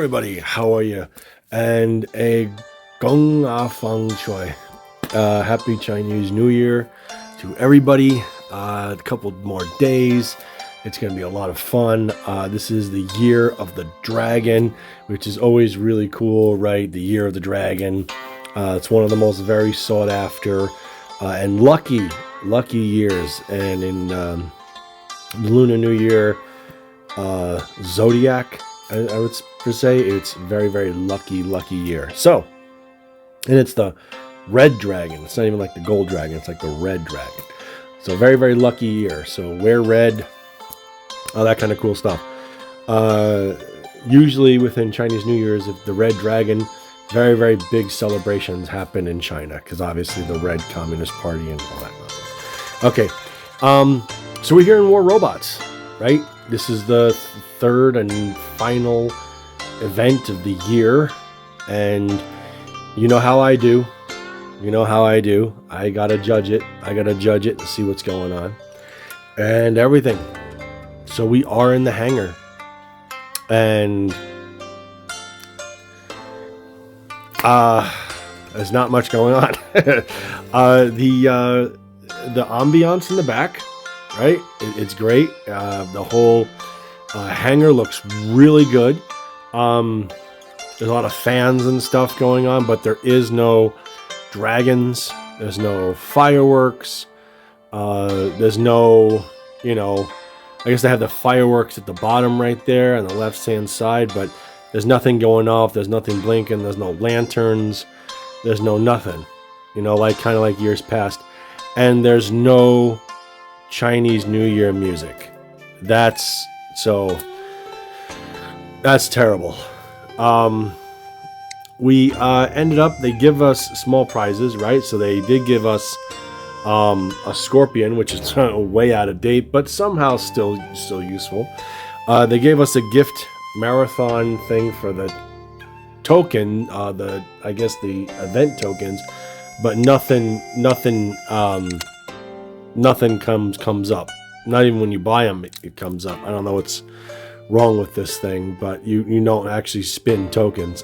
everybody, how are you? And a gong ah feng shui. Happy Chinese New Year to everybody. A couple more days. It's going to be a lot of fun. This is the year of the dragon, which is always really cool, right? The year of the dragon. It's one of the most very sought after and lucky years. And in Lunar New Year zodiac, I would say it's very, very lucky year. So, and it's the red dragon. It's not even like the gold dragon. It's like the red dragon. So very, very lucky year. So wear red, all that kind of cool stuff. Usually within Chinese New Year's, if the red dragon, very, very big celebrations happen in China because obviously the Red Communist Party and all that nonsense. Okay, so we're here in War Robots, right? This is the third and final event of the year, and you know how I do. I gotta judge it. And see what's going on and everything. So we are in the hangar, and there's not much going on. The ambiance in the back, right? It's great. The whole hangar looks really good. There's a lot of fans and stuff going on, but there is no dragons. There's no fireworks. There's no, I guess they have the fireworks at the bottom right there on the left-hand side, but there's nothing going off. There's nothing blinking. There's no lanterns. There's no nothing, kind of like years past. And there's no Chinese New Year music. That's terrible. We ended up, they give us small prizes, right? So they did give us a scorpion, which is way out of date, but somehow still useful. They gave us a gift marathon thing for the token, the event tokens, but nothing comes up. Not even when you buy them, it comes up. I don't know what's wrong with this thing, but you don't actually spin tokens.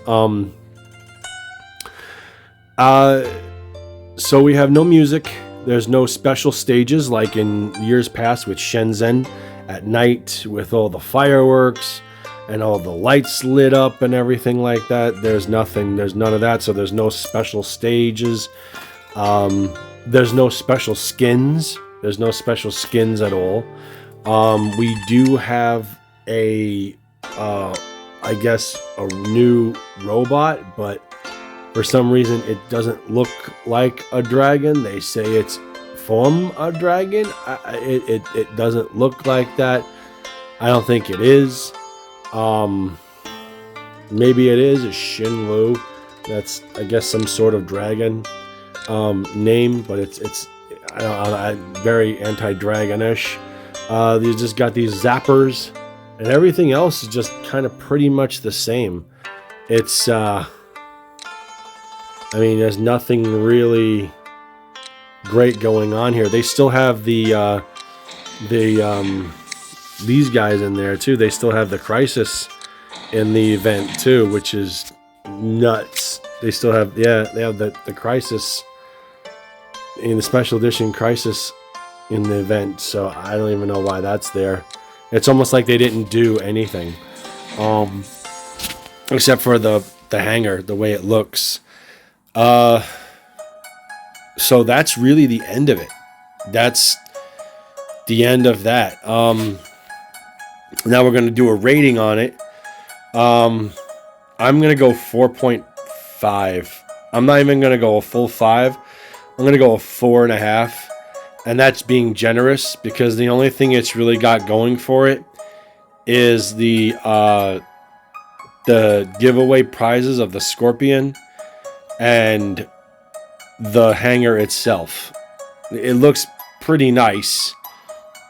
So we have no music. There's no special stages like in years past with Shenzhen at night with all the fireworks and all the lights lit up and everything like that. There's none of that. So there's no special stages. There's no special skins. There's no special skins at all. We do have a new robot, but for some reason it doesn't look like a dragon. They say it's from a dragon. It doesn't look like that. I don't think it is. Maybe it is a Shinlu. That's, I guess, some sort of dragon name, but it's very anti-dragonish. You just got these zappers, and everything else is just kind of pretty much the same. It's there's nothing really great going on here. They still have these guys in there too. They still have the Crisis in the event too, which is nuts. They still have they have the Crisis in the special edition Crisis in the event. So I don't even know why that's there. It's almost like they didn't do anything, except for the hangar, the way it looks. So that's really the end of it. That's the end of that. Now we're going to do a rating on it. I'm going to go 4.5. I'm not even going to go a full 5. I'm going to go a 4.5. And that's being generous because the only thing it's really got going for it is the giveaway prizes of the Scorpion and the hangar itself. It looks pretty nice,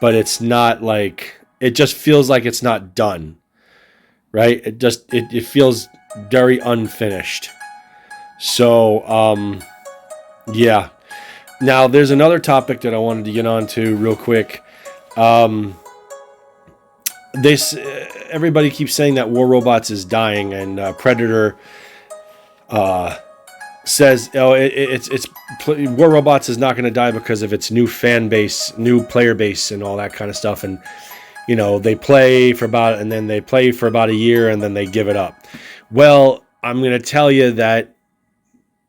but it's not like, it just feels like it's not done, right? It feels very unfinished. So, yeah. Now, there's another topic that I wanted to get onto real quick. this everybody keeps saying that War Robots is dying, and Predator says, "Oh, it's War Robots is not going to die because of its new fan base, new player base, and all that kind of stuff." And they play for about a year, and then they give it up. Well, I'm going to tell you that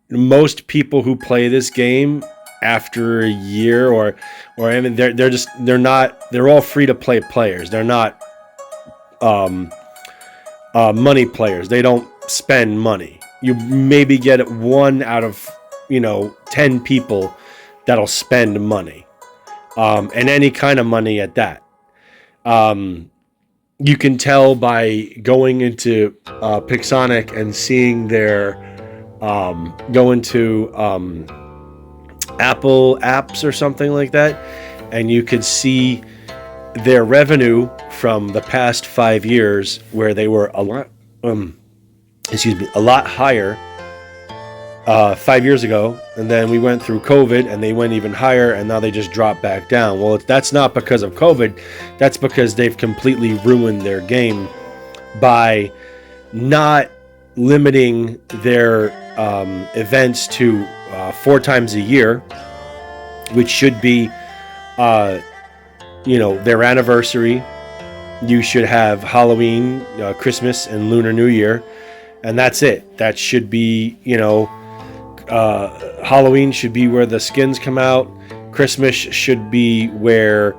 most people who play this game after a year, or I mean, they're all free to play players. They're not money players. They don't spend money. You maybe get 1 out of 10 people that'll spend money, and any kind of money at that. You can tell by going into Pixonic and seeing their going to Apple apps or something like that, and you could see their revenue from the past 5 years, where they were a lot higher 5 years ago, and then we went through COVID and they went even higher, and now they just dropped back down. Well, that's not because of COVID. That's because they've completely ruined their game by not limiting their events to 4 times a year, which should be their anniversary. You should have Halloween, Christmas, and Lunar New Year, and that's it. That should be, Halloween should be where the skins come out. Christmas should be where,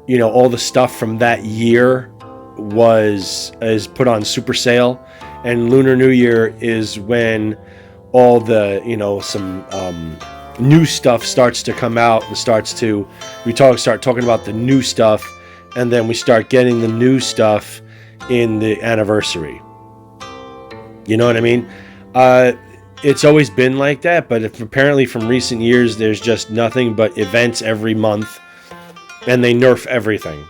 all the stuff from that year is put on super sale, and Lunar New Year is when all the, some new stuff starts to come out and start talking about the new stuff, and then we start getting the new stuff in the anniversary. You know what I mean? It's always been like that, but apparently from recent years, there's just nothing but events every month, and they nerf everything.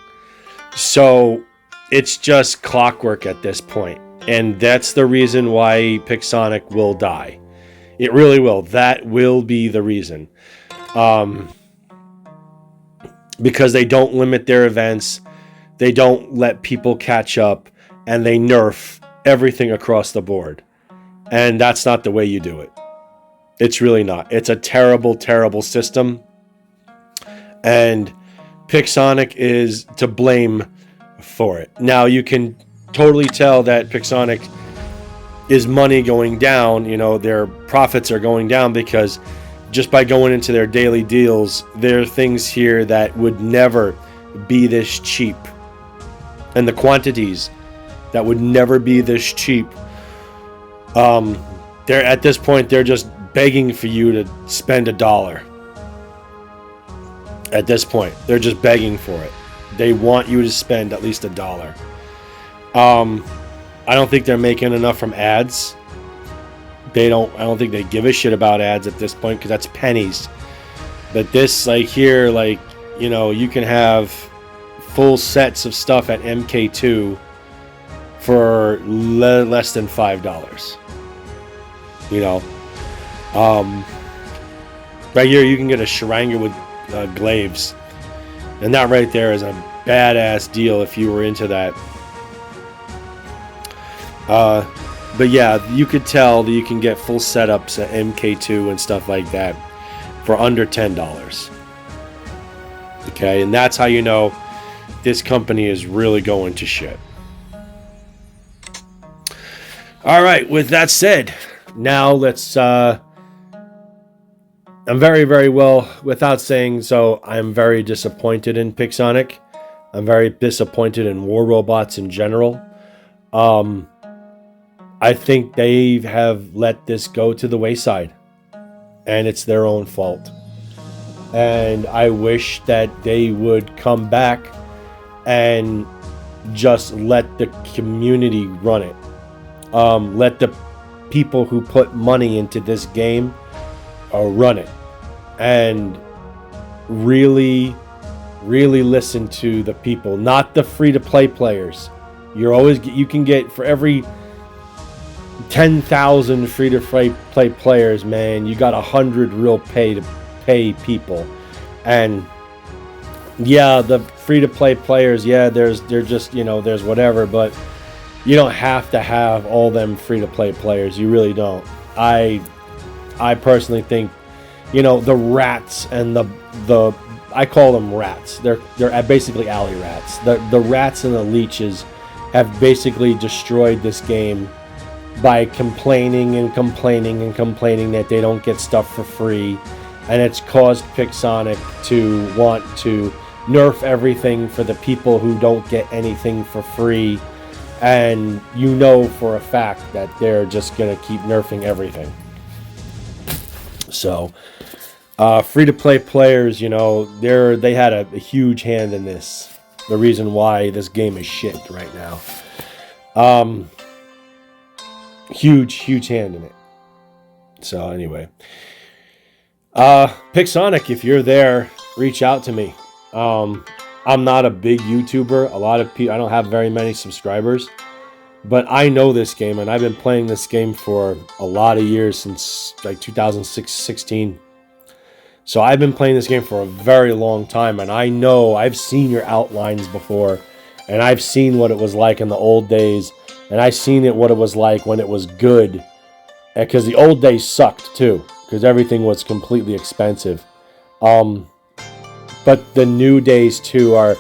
So it's just clockwork at this point, and that's the reason why Pixonic will die. It really will. That will be the reason. Because they don't limit their events, they don't let people catch up, and they nerf everything across the board. And that's not the way you do it. It's really not. It's a terrible, terrible system. And Pixonic is to blame for it. Now, you can totally tell that Pixonic is money going down. Their profits are going down because just by going into their daily deals, there are things here that would never be this cheap. And the quantities that would never be this cheap. They're at this point, they're just begging for you to spend $1. At this point, they're just begging for it. They want you to spend at least $1. I don't think they're making enough from ads. I don't think they give a shit about ads at this point, because that's pennies. But this, here, you can have full sets of stuff at MK2 for less than $5. Right here you can get a Sharanga with glaives, and that right there is a badass deal if you were into that. But yeah, you could tell that you can get full setups at MK2 and stuff like that for under $10. Okay, and that's how you know this company is really going to shit. All right, with that said, now let's I'm very, very well, without saying so, I'm very disappointed in Pixonic. I'm very disappointed in War Robots in general. I think they have let this go to the wayside, and it's their own fault. And I wish that they would come back and just let the community run it. Let the people who put money into this game run it, and really listen to the people, not the free-to-play players. You can get, for every 10,000 free-to-play players, man, you got 100 real pay people. And yeah, the free to play players, yeah, they're just, you know, there's whatever, but you don't have to have all them free to play players. You really don't. I personally think, you know, the rats and the I call them rats. They're basically alley rats. The rats and the leeches have basically destroyed this game by complaining and complaining and complaining that they don't get stuff for free, and it's caused Pixonic to want to nerf everything for the people who don't get anything for free, and you know for a fact that they're just gonna keep nerfing everything. So free-to-play players, you know, they had a huge hand in this. The reason why this game is shit right now. Huge hand in it. So anyway, Pixonic, if you're there, reach out to me. I'm not a big YouTuber. A lot of people, I don't have very many subscribers, but I know this game, and I've been playing this game for a lot of years, since like 2016. So I've been playing this game for a very long time, and I know I've seen your outlines before, and I've seen what it was like in the old days, and I've seen what it was like when it was good, because the old days sucked too, because everything was completely expensive. But the new days too are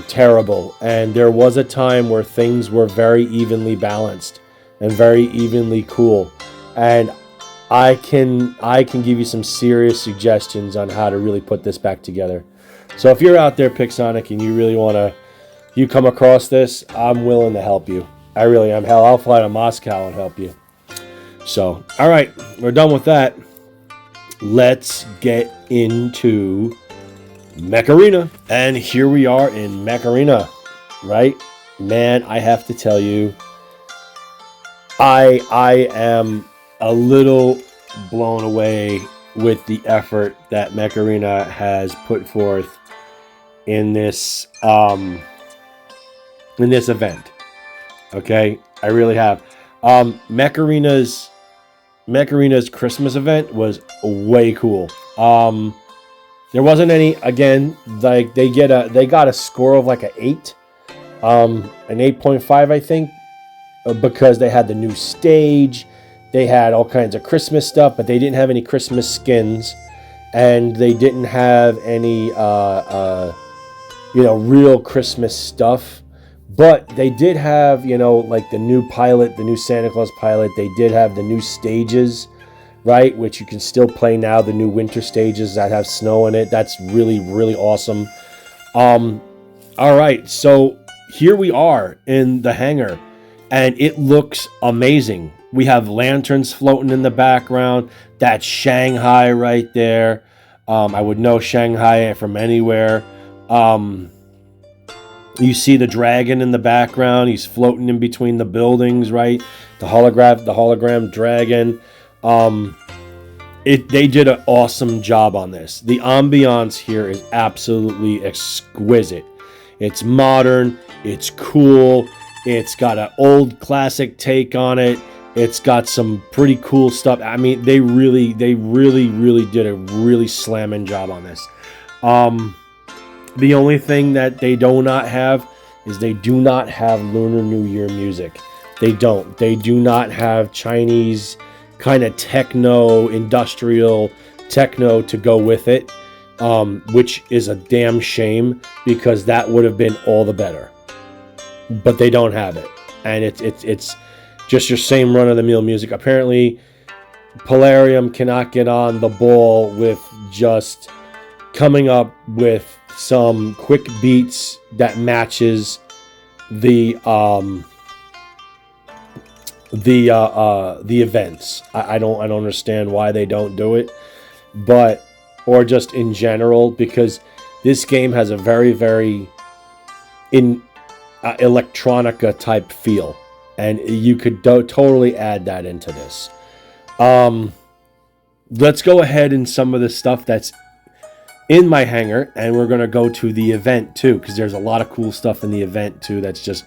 terrible, and there was a time where things were very evenly balanced and very evenly cool, and I can give you some serious suggestions on how to really put this back together. So if you're out there, Pixonic, and you really want to, you come across this, I'm willing to help you. I really am. Hell, I'll fly to Moscow and help you. So, all right, we're done with that. Let's get into Mech Arena. And here we are in Mech Arena, right? Man, I have to tell you, I am a little blown away with the effort that Mech Arena has put forth in this event. Okay, I really have. Mech Arena's Christmas event was way cool. There wasn't any, again, like they got a score of like an 8, an 8.5, I think, because they had the new stage, they had all kinds of Christmas stuff, but they didn't have any Christmas skins, and they didn't have any real Christmas stuff. But they did have, like the new pilot, the new Santa Claus pilot. They did have the new stages, right? Which you can still play now. The new winter stages that have snow in it. That's really, really awesome. All right. So here we are in the hangar, and it looks amazing. We have lanterns floating in the background. That's Shanghai right there. I would know Shanghai from anywhere. You see the dragon in the background. He's floating in between the buildings, right? The hologram dragon. They did an awesome job on this. The ambiance here is absolutely exquisite. It's modern. It's cool. It's got an old classic take on it. It's got some pretty cool stuff. I mean, they really did a really slamming job on this. The only thing that they do not have is they do not have Lunar New Year music. They don't. They do not have Chinese kind of techno, industrial techno to go with it, which is a damn shame, because that would have been all the better. But they don't have it, and it's just your same run-of-the-mill music. Apparently, Polarium cannot get on the ball with just coming up with some quick beats that matches the events. I don't understand why they don't do it, but or just in general, because this game has a very electronica type feel, and you could totally add that into this. Let's go ahead and some of the stuff that's in my hangar, and we're going to go to the event too, because there's a lot of cool stuff in the event too that's just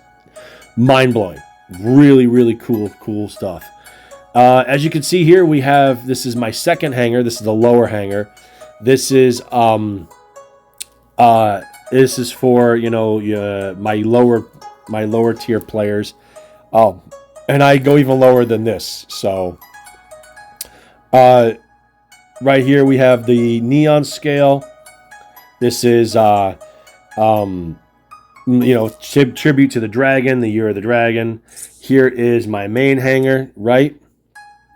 mind-blowing. Really cool stuff. As you can see here, we have, this is my second hangar. This is the lower hangar. This is This is for my lower tier players. Oh, and I go even lower than this. So, uh, right here we have the neon scale. This is um, tribute to the dragon, the year of the dragon. Here is my main hanger, right?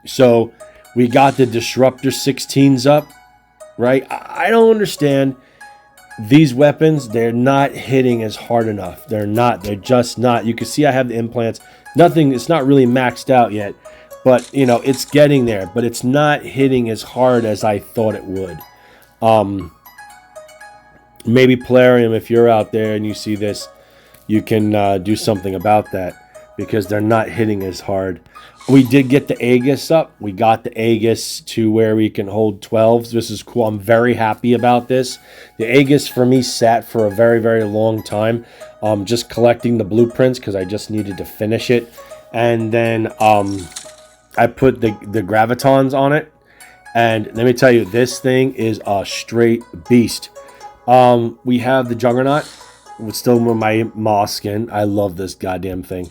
So we got the disruptor 16s up, right? I don't understand these weapons. They're not hitting as hard enough. They're just not. You can see I have the implants. Nothing, it's not really maxed out yet, but it's getting there, but it's not hitting as hard as I thought it would. Maybe Plarium, if you're out there and you see this, you can do something about that, because they're not hitting as hard. We did get the Aegis up. We got the Aegis to where we can hold 12s. This is cool. I'm very happy about this. The Aegis for me sat for a very, very long time. Just collecting the blueprints because I just needed to finish it. And then I put the Gravitons on it. And let me tell you, this thing is a straight beast. We have the Juggernaut with still my moss skin. I love this goddamn thing.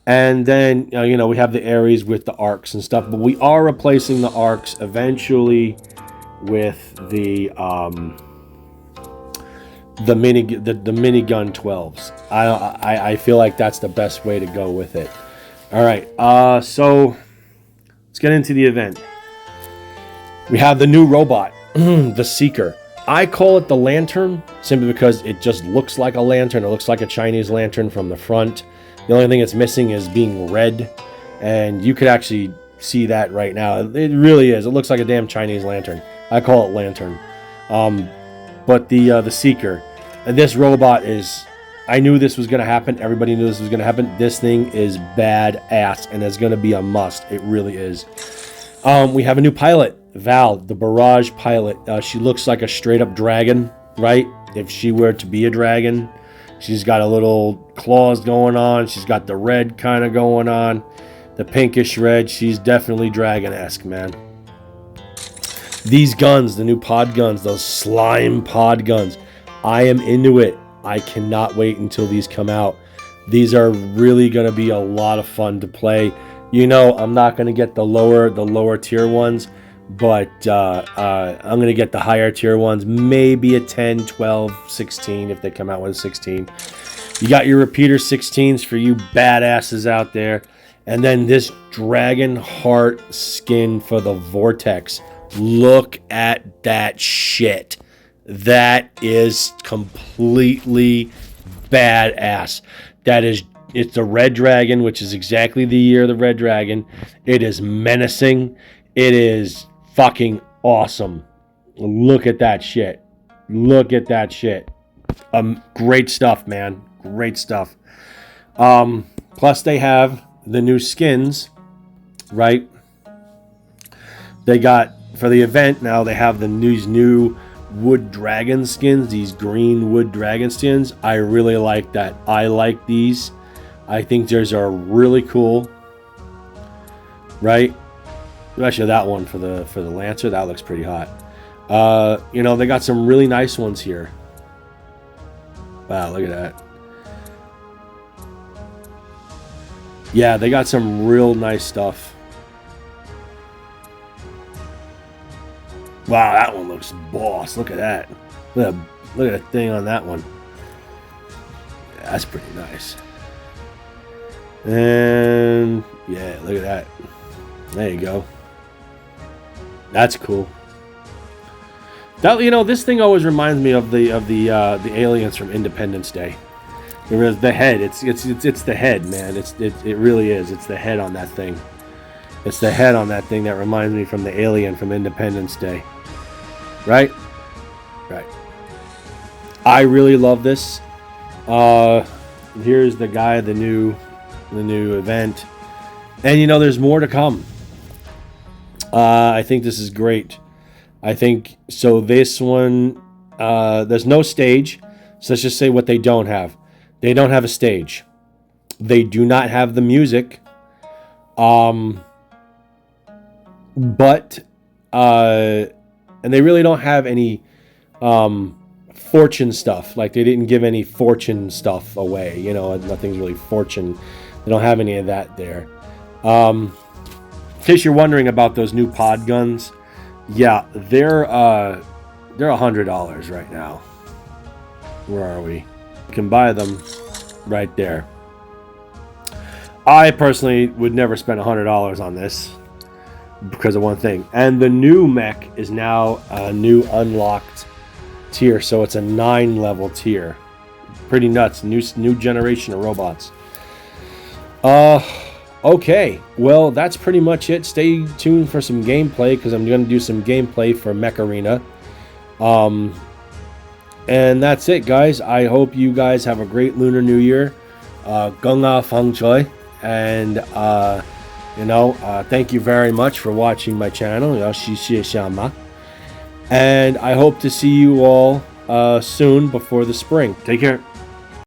And then, we have the Ares with the arcs and stuff. But we are replacing the arcs eventually with the minigun 12s. I feel like that's the best way to go with it. All right. So let's get into the event. We have the new robot, the Seeker. I call it the Lantern simply because it just looks like a lantern. It looks like a Chinese lantern from the front. The only thing it's missing is being red, and you could actually see that right now. It really is. It looks like a damn Chinese lantern. I call it Lantern. But the Seeker, and this robot is. I knew this was going to happen. Everybody knew this was going to happen. This thing is badass, and it's going to be a must. It really is. We have a new pilot, Val, the Barrage pilot. She looks like a straight-up dragon, right? If she were to be a dragon. She's got a little claws going on. She's got the red kind of going on. The pinkish red. She's definitely dragon-esque, man. These guns, the new pod guns, those slime pod guns. I am into it. I cannot wait until these come out. These are really going to be a lot of fun to play. I'm not going to get the lower tier ones, but I'm going to get the higher tier ones, maybe a 10, 12, 16 if they come out with a 16. You got your repeater 16s for you badasses out there. And then this dragon heart skin for the Vortex. Look at that shit. That is completely badass. It's the red dragon, which is exactly the year of the red dragon. It is menacing. It is fucking awesome. Look at that shit. Look at that shit. Great stuff, man. Great stuff. Plus they have the new skins, right? They got, for the event now, they have these new wood dragon skins, these green wood dragon skins. I really like that. I like these. I think these are really cool, right? Especially that one for the Lancer. That looks pretty hot. They got some really nice ones here. Wow, look at that. Yeah, they got some real nice stuff. Wow, that one looks boss. Look at that. Look at the thing on that one. Yeah, that's pretty nice. And yeah, look at that. There you go. That's cool. That, this thing always reminds me of the aliens from Independence Day. The head. It's the head, man. It really is. It's the head on that thing. It's the head on that thing that reminds me from the alien from Independence Day. Right? Right. I really love this. Here's the guy, the new event. And there's more to come. I think this is great. I think so. This one, there's no stage. So let's just say what they don't have. They don't have a stage. They do not have the music. But and they really don't have any fortune stuff. Like they didn't give any fortune stuff away. You know, nothing's really fortune. They don't have any of that there. In case you're wondering about those new pod guns, yeah, they're $100 right now. Where are we? You can buy them right there. I personally would never spend $100 on this because of one thing. And the new mech is now a new unlocked tier, so it's a 9-level tier. Pretty nuts. New generation of robots. Okay, well, that's pretty much it. Stay tuned for some gameplay because I'm going to do some gameplay for Mech Arena. And that's it, guys. I hope you guys have a great Lunar New Year. Gonga Feng Choi. And, thank you very much for watching my channel. And I hope to see you all soon before the spring. Take care.